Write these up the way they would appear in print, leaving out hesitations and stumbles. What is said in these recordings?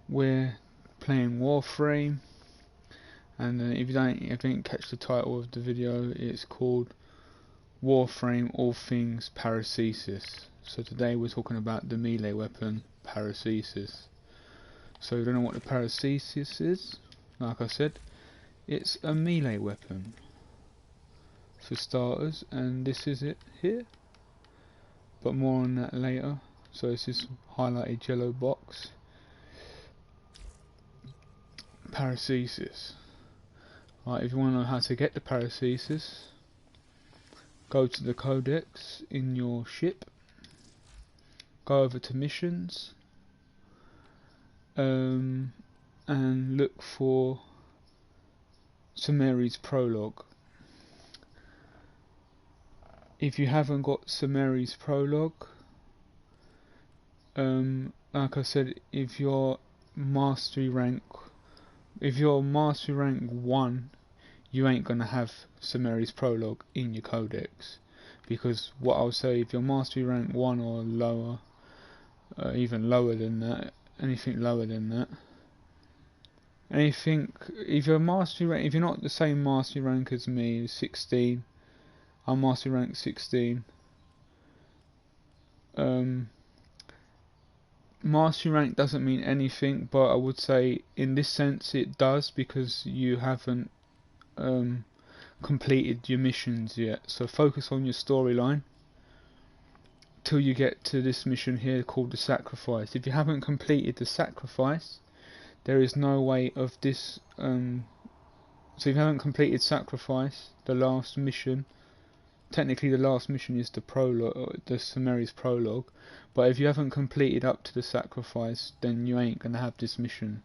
we're playing Warframe, and if you didn't catch the title of the video, it's called Warframe All Things Paracesis. So today we're talking about the melee weapon Paracesis. So you don't know what the Paracesis is? Like I said, it's a melee weapon for starters, and this is it here, but more on that later. So it's this highlighted yellow box, Paracesis. Right, if you want to know how to get the Paracesis, go to the codex in your ship, go over to missions, and look for Sumeri's prologue. If you haven't got Sumeri's prologue, like I said, if you're mastery rank 1, you ain't gonna have Sumeri's prologue in your codex, because what I'll say, if you're mastery rank 1 or lower, even lower than that, anything lower than that, if you're mastery rank, if you're not the same mastery rank as me, 16, I'm mastery rank 16. Mastery rank doesn't mean anything, but I would say in this sense it does, because you haven't completed your missions yet. So focus on your storyline till you get to this mission here called the Sacrifice. If you haven't completed the Sacrifice, there is no way of this. So if you haven't completed Sacrifice, the last mission, technically the last mission is the prologue, the Sumeri's prologue, but if you haven't completed up to the Sacrifice, then you ain't gonna have this mission.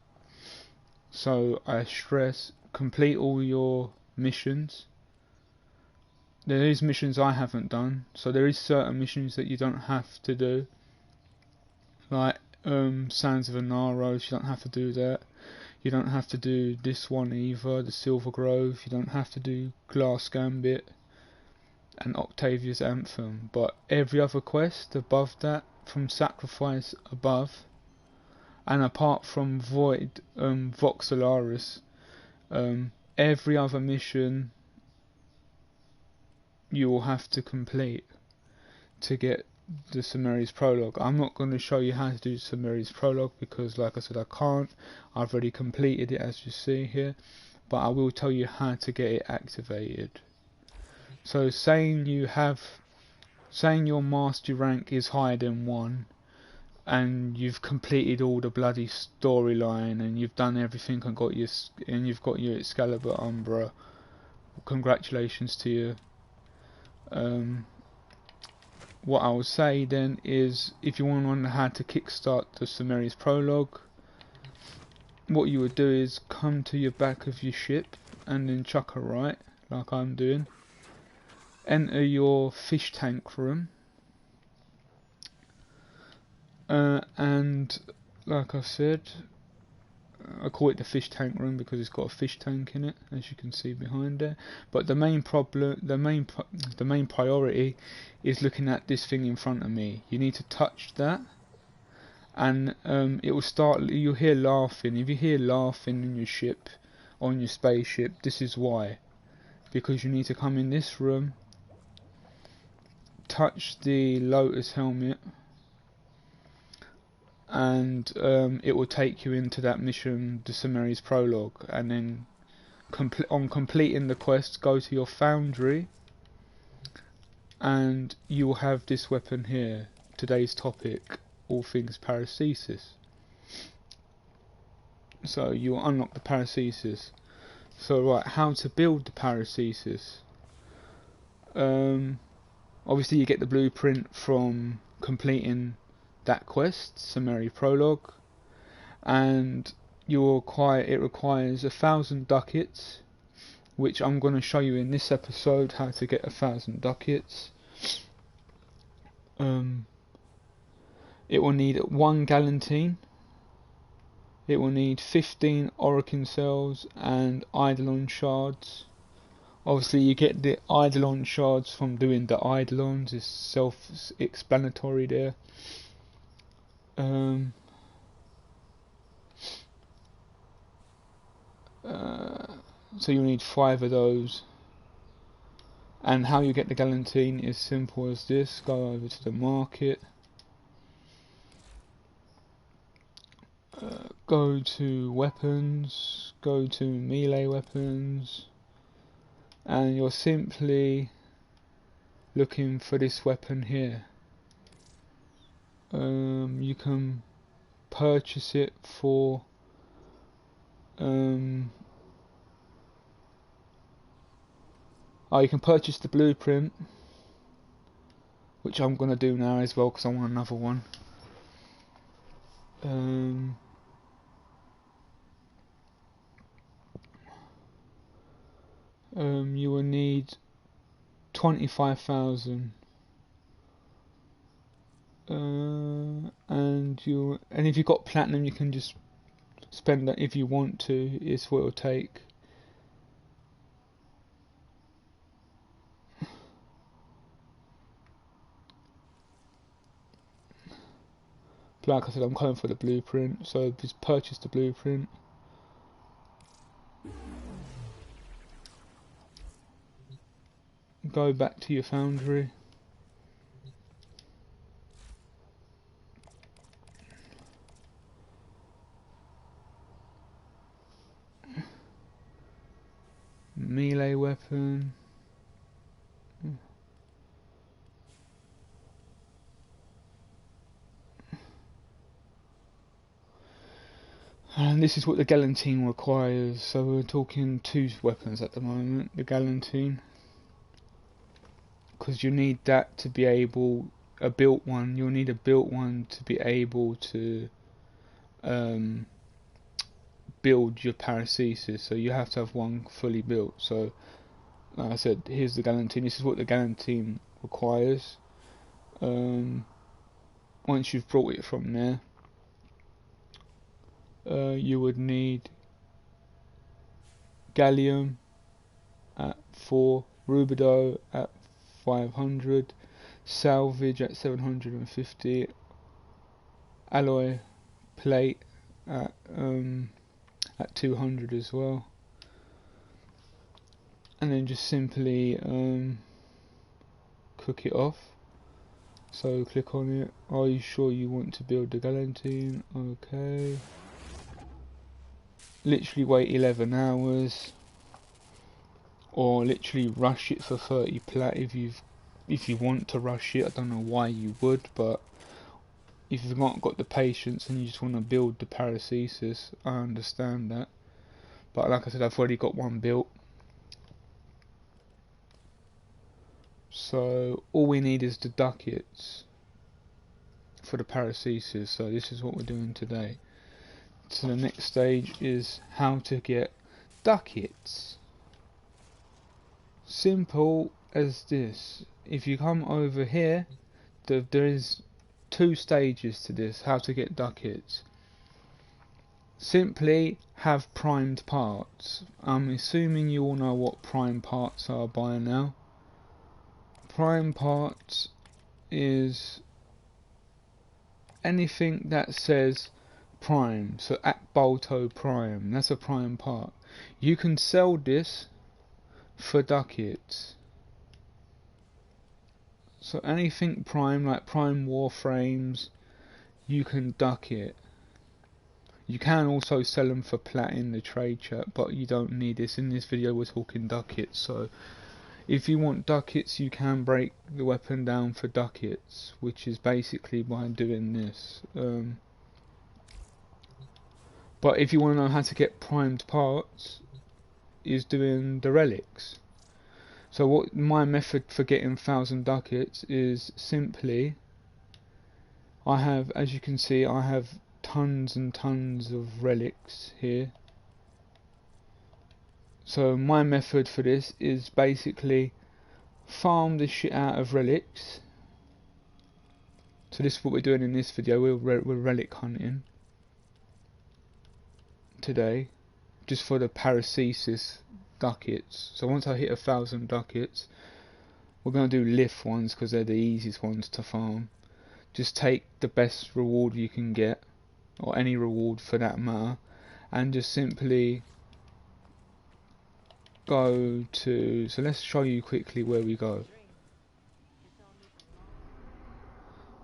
So I stress, complete all your missions. There is missions I haven't done, so there is certain missions that you don't have to do, like Sands of Anaros, you don't have to do that. You don't have to do this one either, the Silver Grove. You don't have to do Glass Gambit and Octavia's Anthem, but every other quest above that, from Sacrifice above, and apart from Void, Voxelaris, every other mission you will have to complete to get the Sumeri's prologue. I'm not going to show you how to do Sumeri's prologue because, like I said, I can't. I've already completed it, as you see here, but I will tell you how to get it activated. So saying your mastery rank is higher than 1, and you've completed all the bloody storyline, and you've done everything and you've got your Excalibur Umbra, congratulations to you. What I will say then is, if you want to know how to kickstart the Sumeri's prologue, what you would do is come to your back of your ship and then chuck a right, like I'm doing. Enter your fish tank room, and like I said, I call it the fish tank room because it's got a fish tank in it, as you can see behind there. But the main priority is looking at this thing in front of me. You need to touch that, and it will start. You'll hear laughing. If you hear laughing in your ship, on your spaceship, this is why. Because you need to come in this room, touch the Lotus helmet, and it will take you into that mission, the Sumeri's prologue, and then on completing the quest, go to your foundry, and you will have this weapon here, today's topic, all things Paracesis. So you will unlock the Paracesis. So right, how to build the Paracesis. Obviously you get the blueprint from completing that quest, Sumeri prologue, and it requires 1,000 ducats, which I'm going to show you in this episode how to get 1,000 ducats. It will need 1 galantine, it will need 15 Orokin cells and Eidolon shards. Obviously you get the Eidolon shards from doing the Eidolons, it's self-explanatory there. So you'll need 5 of those. And how you get the galantine is simple as this. Go over to the market, go to weapons, go to melee weapons, and you're simply looking for this weapon here. You can purchase it for you can purchase the blueprint, which I'm gonna do now as well because I want another one. You will need 25,000. And if you've got platinum, you can just spend that if you want to. It's what it'll take. But like I said, I'm going for the blueprint, so just purchase the blueprint. Go back to your foundry. Melee weapon. And this is what the galantine requires. So we're talking 2 weapons at the moment. The galantine, because you need that to be able, a built one. You'll need a built one to be able to build your Paracesis. So you have to have one fully built. So like I said, here's the galantine. This is what the galantine requires. Once you've brought it from there, you would need gallium at 4, rubido at 500, salvage at 750, alloy plate at 200 as well, and then just simply cook it off. So click on it. Are you sure you want to build the galantine? Okay. Literally wait 11 hours, or literally rush it for 30 plat if you want to rush it. I don't know why you would, but if you've not got the patience and you just want to build the Paracesis, I understand that. But like I said, I've already got one built. So all we need is the ducats for the Paracesis. So this is what we're doing today. So the next stage is how to get ducats. Simple as this. If you come over here, there is 2 stages to this, how to get ducats. Simply have primed parts. I'm assuming you all know what prime parts are by now. Prime parts is anything that says prime, so Akbolto prime, that's a prime part. You can sell this for ducats. So anything prime, like prime Warframes, you can ducat. You can also sell them for plat in the trade chat, but you don't need this. In this video we're talking ducats, so if you want ducats you can break the weapon down for ducats, which is basically by doing this. But if you want to know how to get primed parts, is doing the relics. So what my method for getting 1,000 ducats is simply, I have, as you can see, I have tons and tons of relics here. So my method for this is basically farm this shit out of relics. So this is what we're doing in this video. We're relic hunting today, just for the Paracesis ducats. So once I hit 1,000 ducats, we're going to do lift ones because they're the easiest ones to farm. Just take the best reward you can get, or any reward for that matter, and just simply go to, so let's show you quickly where we go.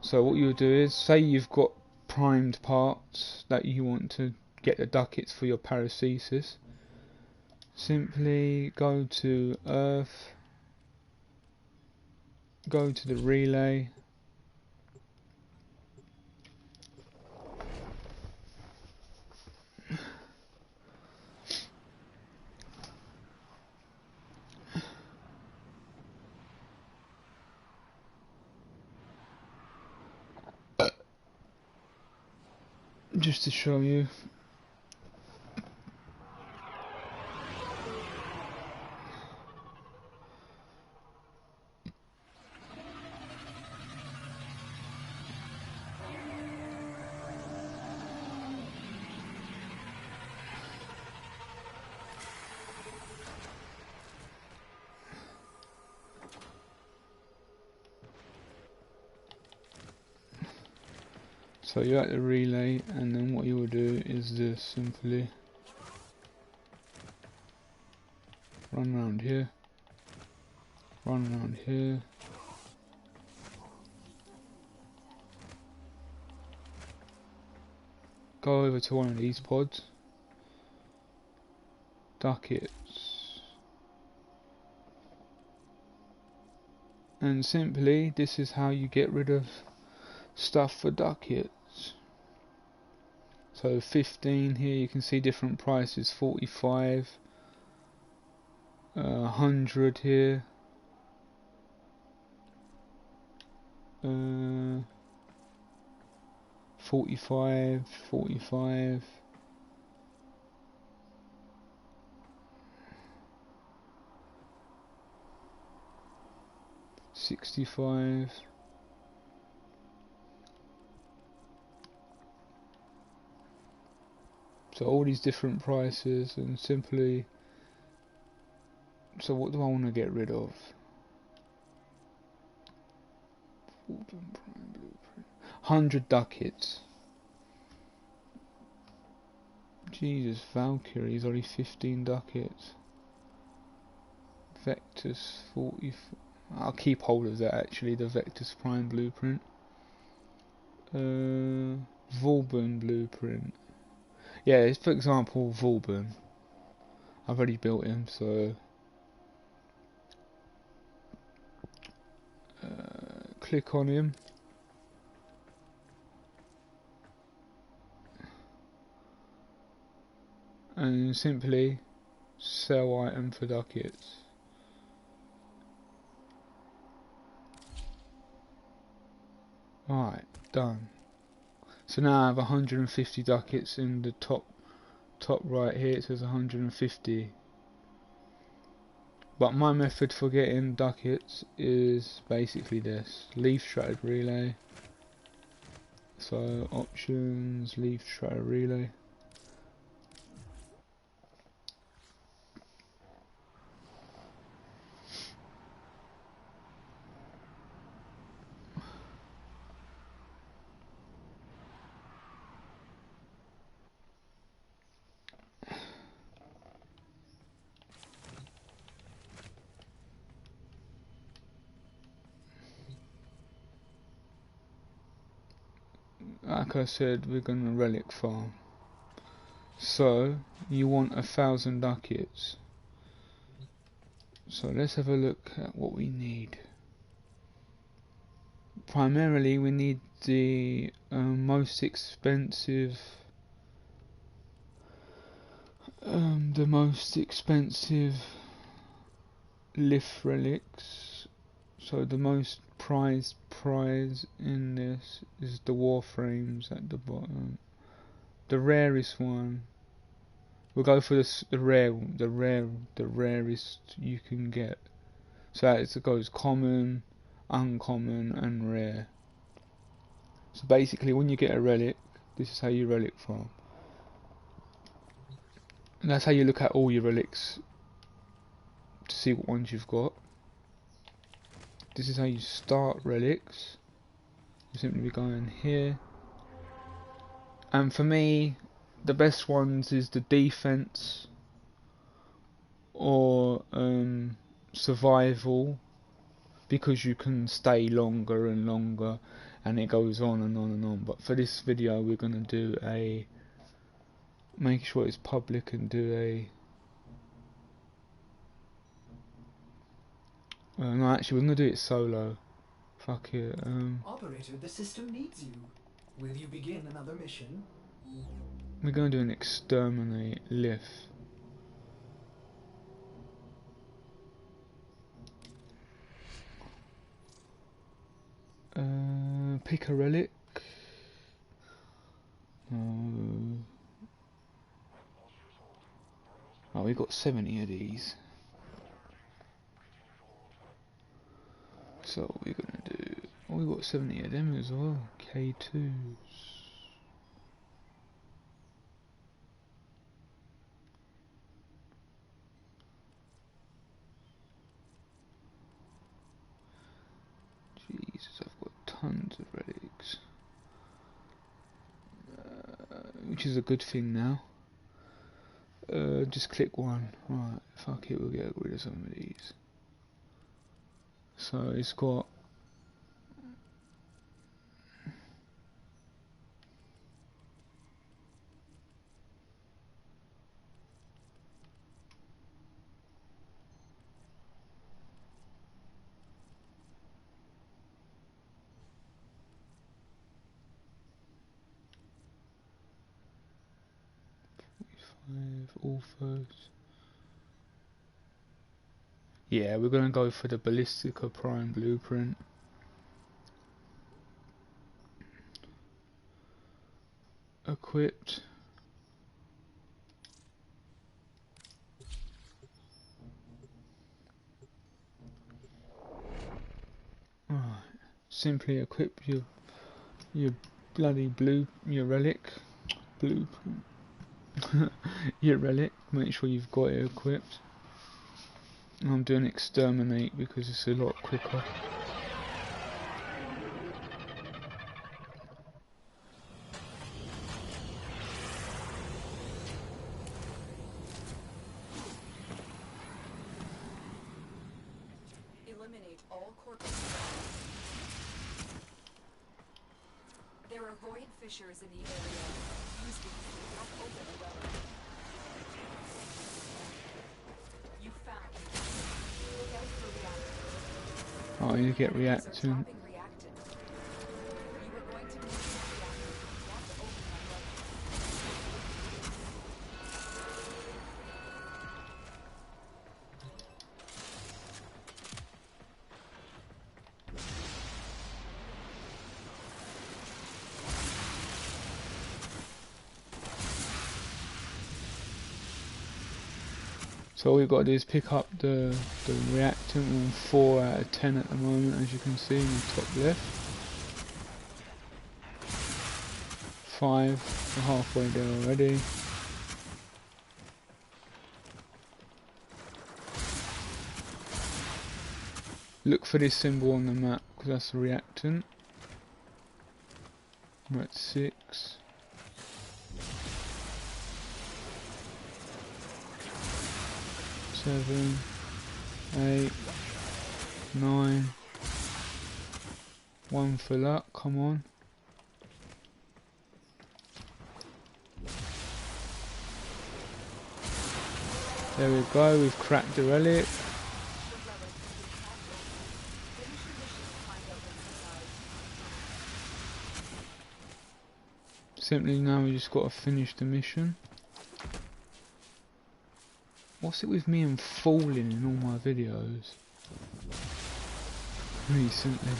So what you'll do is, say you've got primed parts that you want to get the ducats for your Paracesis. Simply go to Earth, go to the relay, just to show you. So you're at the relay, and then what you will do is this, simply run around here, run around here, go over to one of these pods, ducats, and simply this is how you get rid of stuff for ducats. So 15 here, you can see different prices, 45, 100 here, 45, 45, 65, so all these different prices, and simply, so what do I want to get rid of? 100 ducats. Jesus, Valkyrie is only 15 ducats. Vectus 40. I'll keep hold of that actually, the Vectus Prime blueprint. Vauban blueprint. Yeah, it's, for example, Vauban. I've already built him, so click on him. And simply sell item for ducats. Alright, done. So now I have 150 ducats in the top right here. It says 150. But my method for getting ducats is basically this: leaf shredded relay. So options, leaf shredded relay. Like I said, we're gonna relic farm. So you want 1,000 ducats. So let's have a look at what we need. Primarily we need the most expensive lift relics. So the most prized prize in this is the Warframes at the bottom. The rarest one, we'll go for the rarest you can get. So it goes common, uncommon and rare. So basically when you get a relic, this is how you relic farm. And that's how you look at all your relics to see what ones you've got. This is how you start relics. You simply be going here. And for me, the best ones is the defense or survival, because you can stay longer and longer, and it goes on and on and on. But for this video we're going to do a, make sure it's public and do a no, actually we're going to do it solo. Fuck it. Operator, the system needs you. Will you begin another mission? We're going to do an exterminate lift. Pick a relic. Oh, we got 70 of these. So what we're gonna do? Oh, we got 70 of them as well. K2s. Jesus, I've got tons of relics. Which is a good thing now. Just click one. Right, fuck it, we'll get rid of some of these. So it's got authors. Yeah, we're gonna go for the Ballistica Prime blueprint. Equipped. Right. Simply equip your bloody your relic. Blueprint. Your relic. Make sure you've got it equipped. I'm doing exterminate because it's a lot quicker. Eliminate all corpses. There are void fissures in the area. Use these to help open the relic. You found it. Look out for reactants. Oh, you get reactant. You are going to need to open that So all we've got to do is pick up the reactant. We're on 4 out of 10 at the moment, as you can see in the top left. 5, we're halfway there already. Look for this symbol on the map, because that's the reactant. We're at 6. 7, 8, 9. 1 for luck, come on. There we go, we've cracked the relic. Simply now we just got to finish the mission. What's it with me and falling in all my videos recently?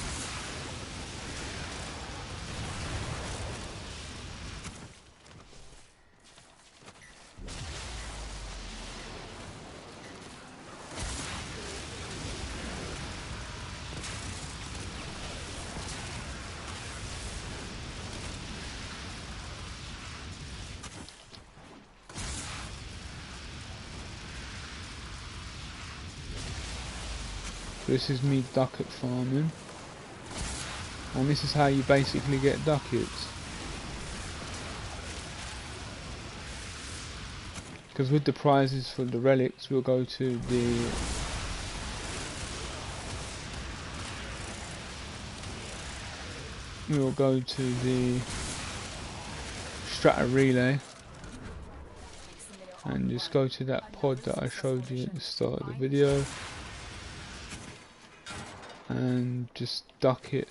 This is me ducat farming, and this is how you basically get ducats. Because with the prizes for the relics, we'll go to the strata relay and just go to that pod that I showed you at the start of the video and just duck it.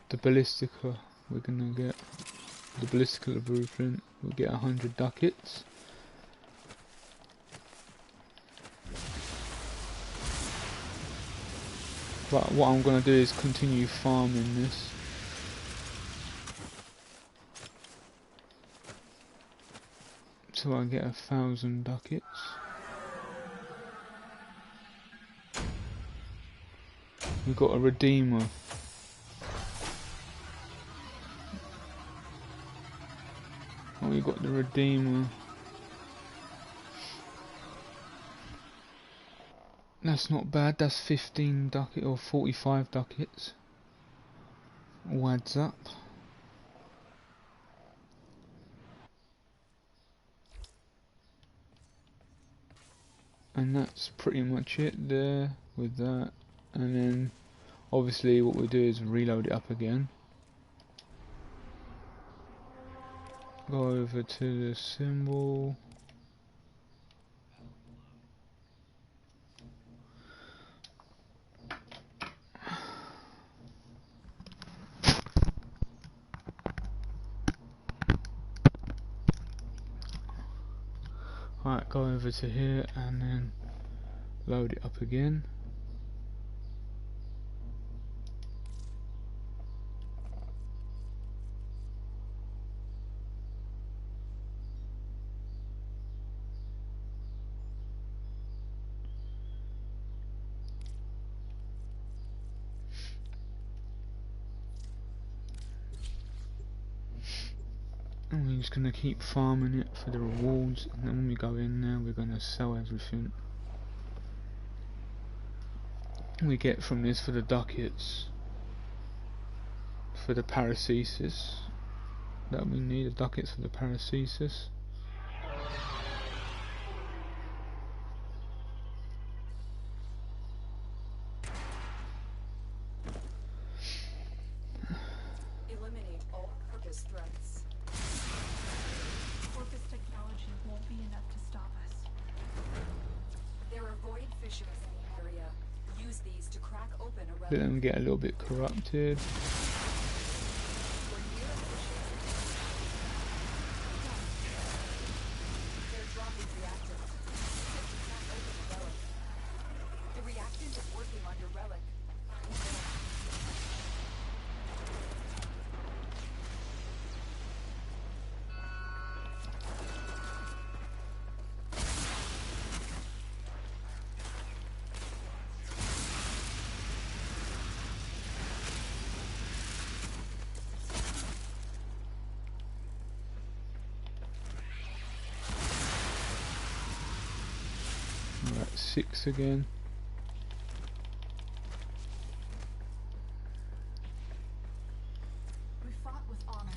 The ballistica we're gonna get, the ballistica blueprint, we'll get 100 ducats. But what I'm gonna do is continue farming this. Till I get 1,000 ducats. We've got a redeemer. Oh, we got the redeemer. That's not bad. That's 15 ducats or 45 ducats. All adds up. And that's pretty much it there with that. And then obviously what we'll do is reload it up again. Go over to the symbol. Alright, go over to here and then load it up again. And we're just going to keep farming it for the rewards, and then when we go in there we're going to sell everything we get from this for the ducats, for the Paracesis that we need, the ducats for the Paracesis. Eliminate all purpose threats. Corpus technology won't be enough to stop us. There are void fissures in the area. Use these to crack open a Let relic. them get a little bit corrupted. We're near a fissure. They're dropping reactants. Use it to crack open a relic. The reactant is working on your relic. We're at 6 again. We fought with honor.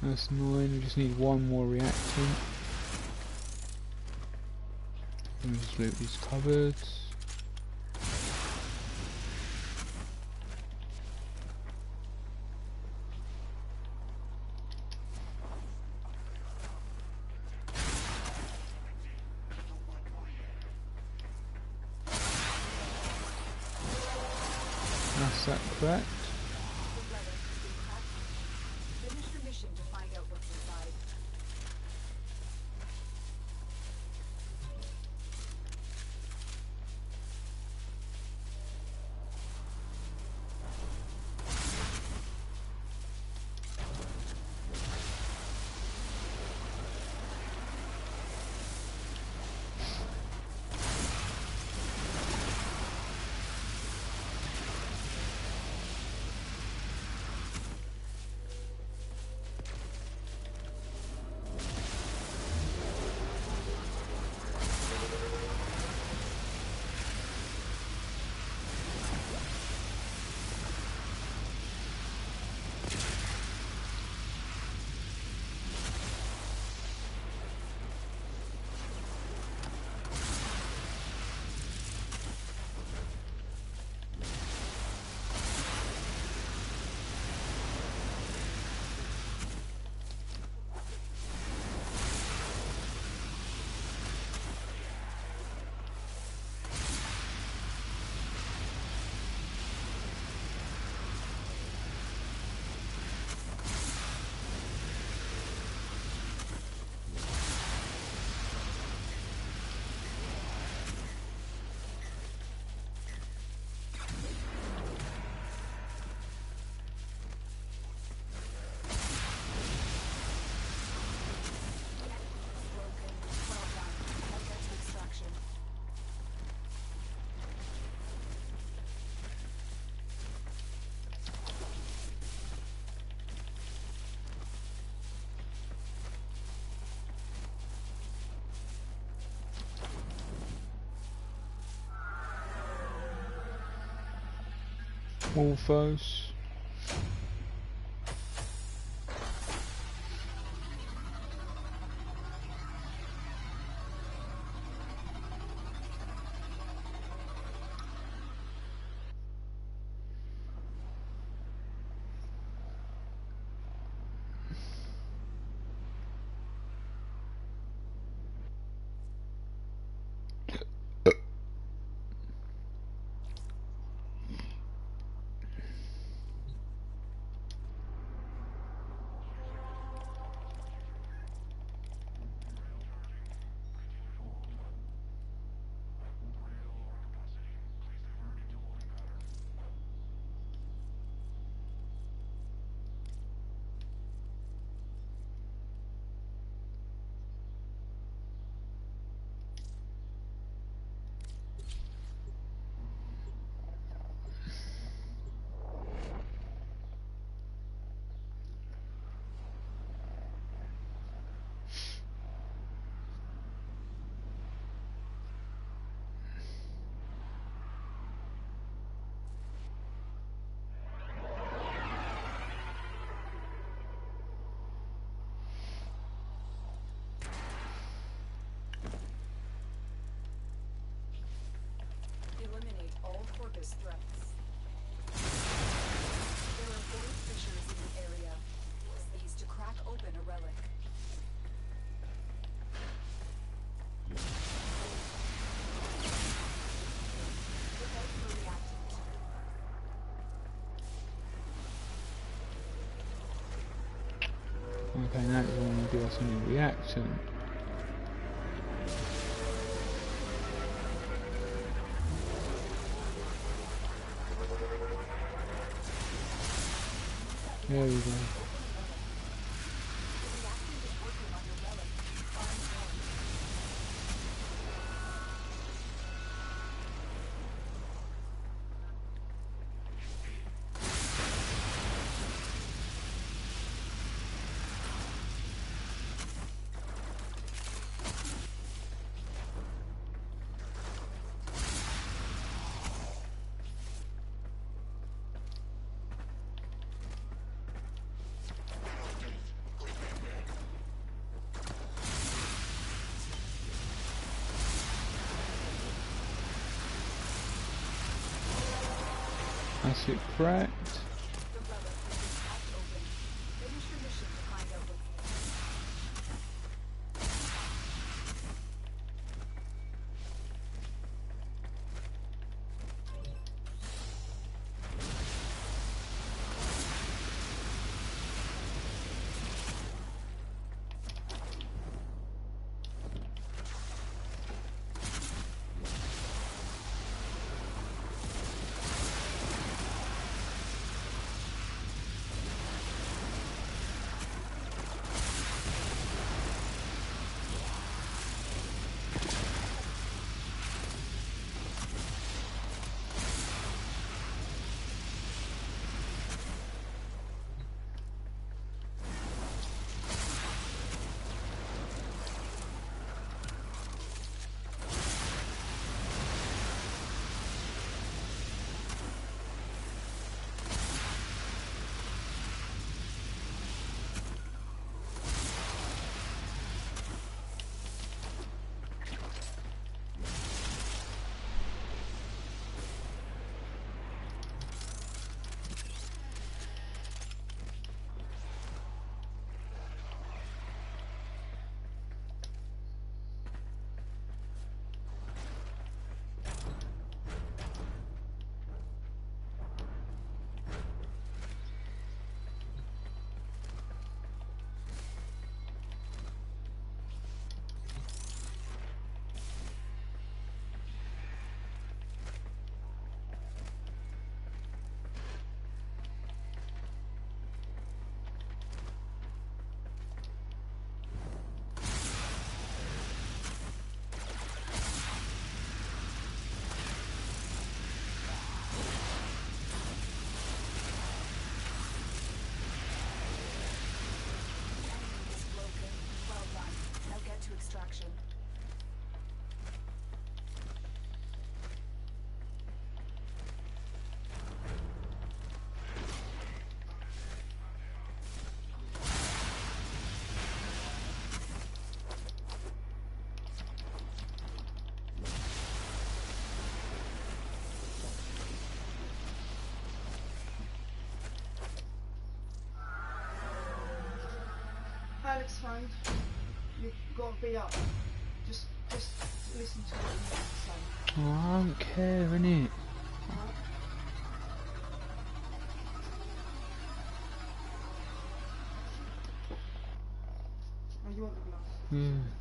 That's 9, we just need one more reactant. And just loot these cupboards. That's that cracked. The relic has been cracked. Finish your mission to find out what's inside. Wolfos. Eliminate all corpus threats. There are 4 fissures in the area. Use these to crack open a relic. Prepare for reactant. Okay, now it's going to give us a new reaction. There we go. That's it cracked. The relic has been cracked open. Finish your mission to find out what's Alex phoned. You've got to be up. Just listen to what he has to say. Oh, I don't care, innit? Alright? Oh, you want the gloves? Yeah.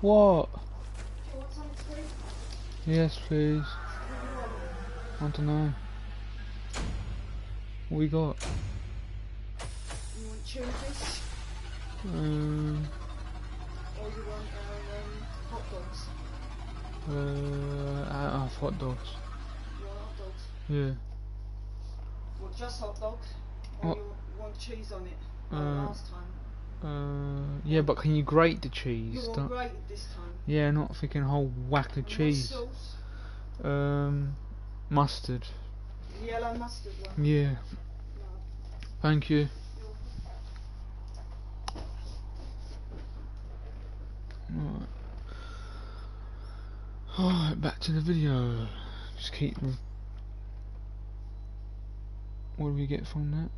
What? Do you want something to eat? Yes, please. What do you want? I don't know. What we got? You want cheese? Or you want hot dogs? I have hot dogs. You want hot dogs? Yeah. Well, just hot dogs? Or What? you want cheese on it? Like Uh, last time. Yeah, but can you grate the You cheese? want Don't- grated this time? Yeah, not freaking whole whack of And cheese. what sauce? Mustard. The yellow mustard one? Yeah. No. Thank you. You're- Right. Alright, back to the video. Just keep. What do we get from that?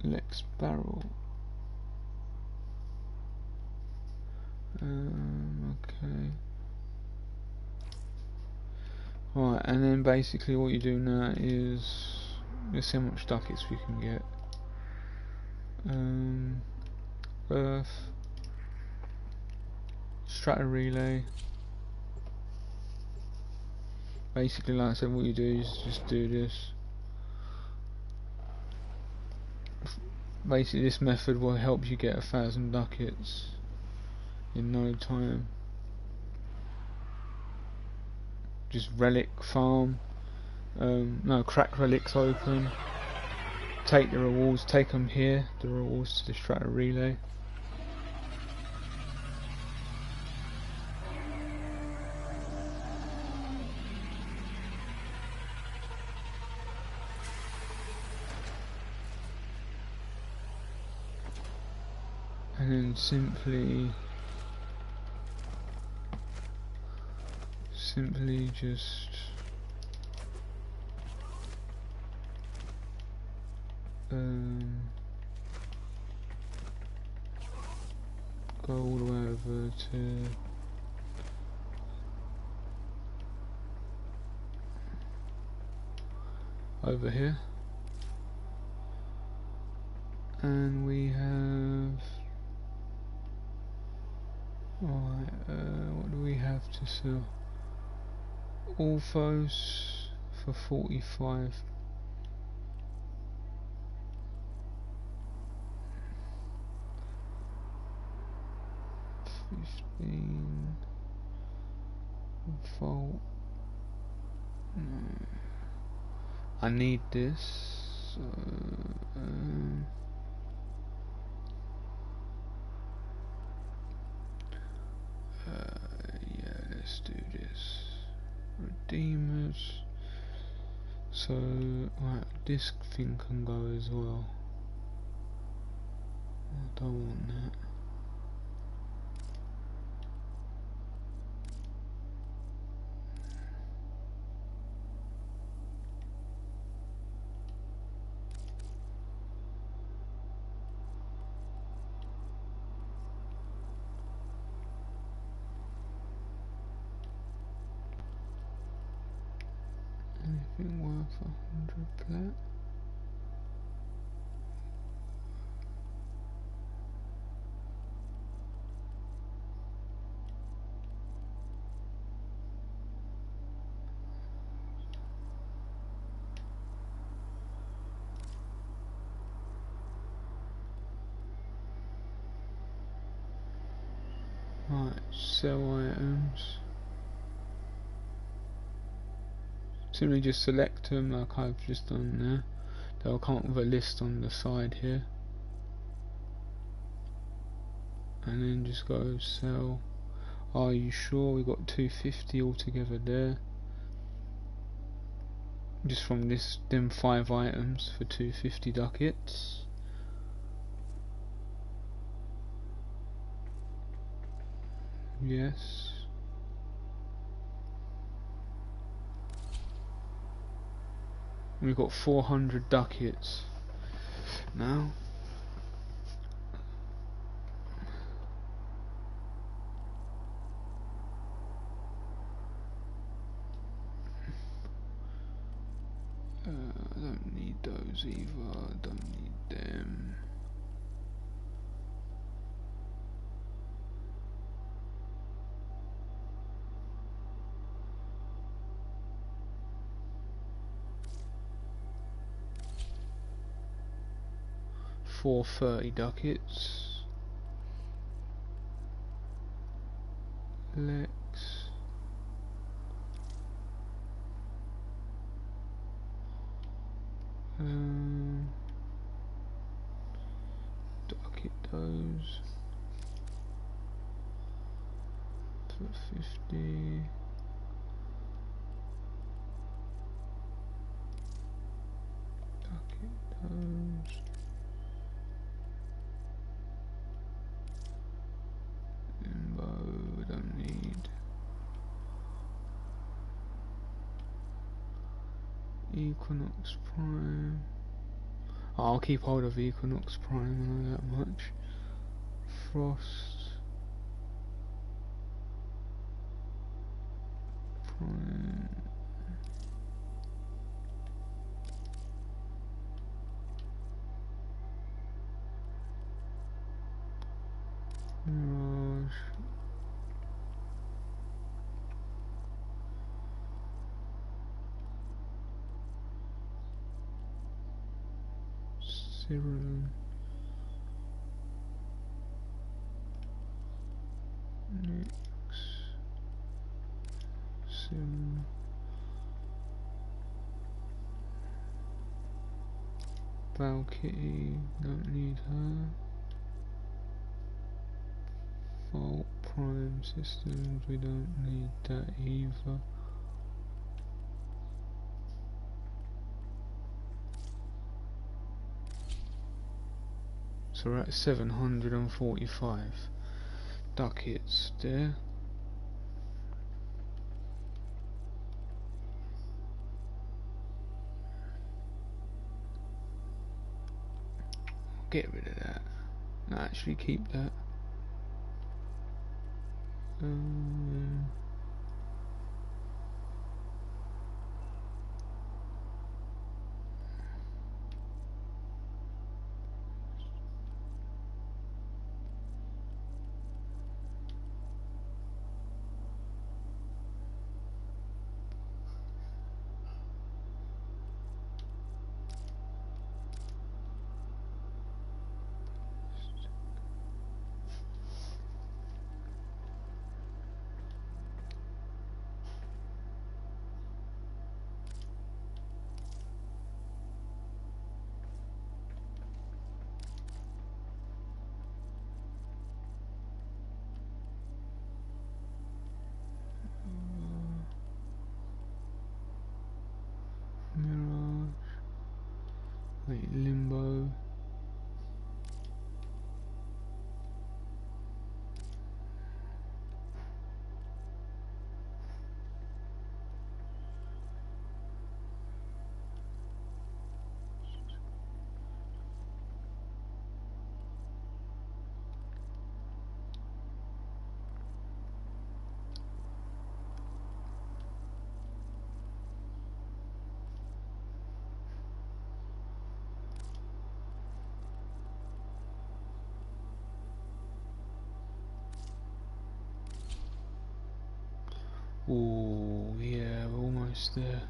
Lex barrel. Okay. Right, and then basically what you do now is let's see how much ducats we can get. Earth. Strata relay. Basically, like I said, what you do is just do this. Basically, this method will help you get 1,000 ducats in no time. Just relic farm. No, crack relics open. Take the rewards. Take them here. The rewards to the strata relay. And then simply just go all the way over to over here, and we have what do we have to sell? Orthos for 45. Volt. No. I need this. So, yeah, let's do this. Redeemers. So, right, this thing can go as well. I don't want that. Anything worth 100 plat? Right, sell items. Simply just select them like I've just done there. They'll come up with a list on the side here. And then just go sell. Are you sure? We got 250 altogether there. Just from them 5 items for 250 ducats. Yes. We've got 400 ducats now. I don't need those either. I don't need them. 430 ducats. Lex. Ducat those. Put 50. Ducat those. Limbo, we don't need. Equinox Prime. Oh, I'll keep hold of Equinox Prime, I know that much. Frost Prime. Mirage. Cyril. Nix. Sim. Valkyrie, don't need her. Fault Prime Systems, we don't need that either. So we're at 745 ducats there. Get rid of that. No, actually keep that. Mirage. Wait, Limbo. Ooh, yeah, we're almost there.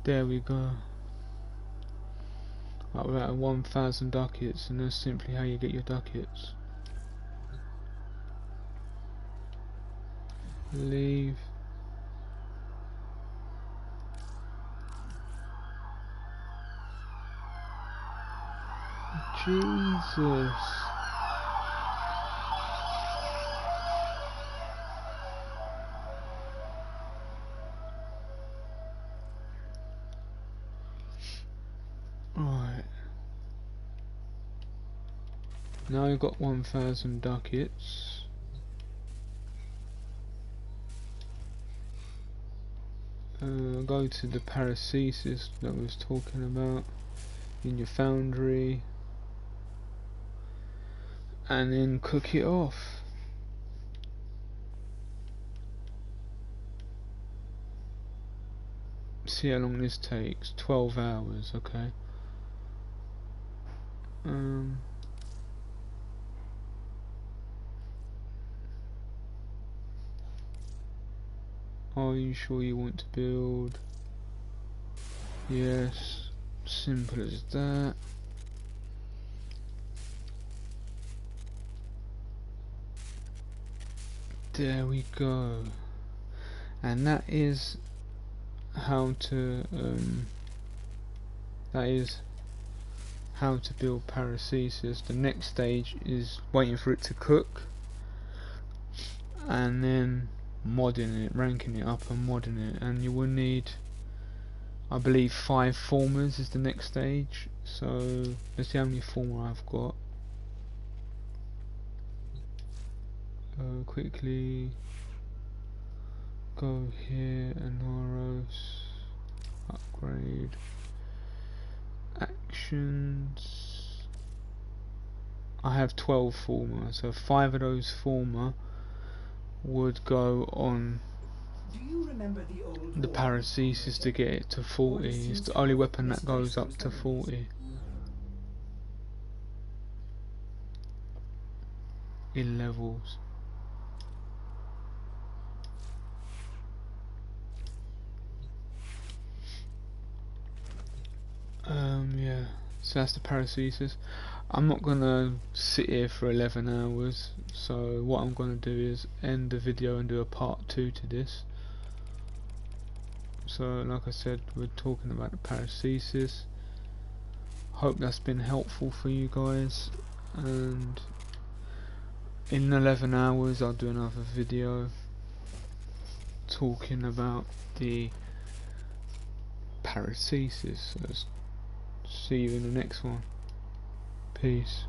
There we go. Right, we're at 1,000 ducats, and that's simply how you get your ducats. Leave. Jesus. Now you've got 1,000 ducats. Go to the Paracesis that we was talking about in your foundry, and then cook it off. See how long this takes. 12 hours, okay. Are you sure you want to build? Yes. Simple as that. There we go. And that is how to build Paracesis. The next stage is waiting for it to cook, and then modding it, ranking it up and modding it. And you will need, I believe, 5 formers is the next stage. So let's see how many former I've got. Quickly go here, Anaros, upgrade, actions. I have 12 former, so 5 of those former would go on Do you remember the old the Paracesis to get it to 40. It's the only weapon that goes up to 40 in levels. Yeah, so that's the Paracesis. I'm not gonna sit here for 11 hours, so what I'm gonna do is end the video and do a part 2 to this. So like I said, we're talking about the Paracesis. Hope that's been helpful for you guys, and in 11 hours I'll do another video talking about the Paracesis. So see you in the next one. Peace.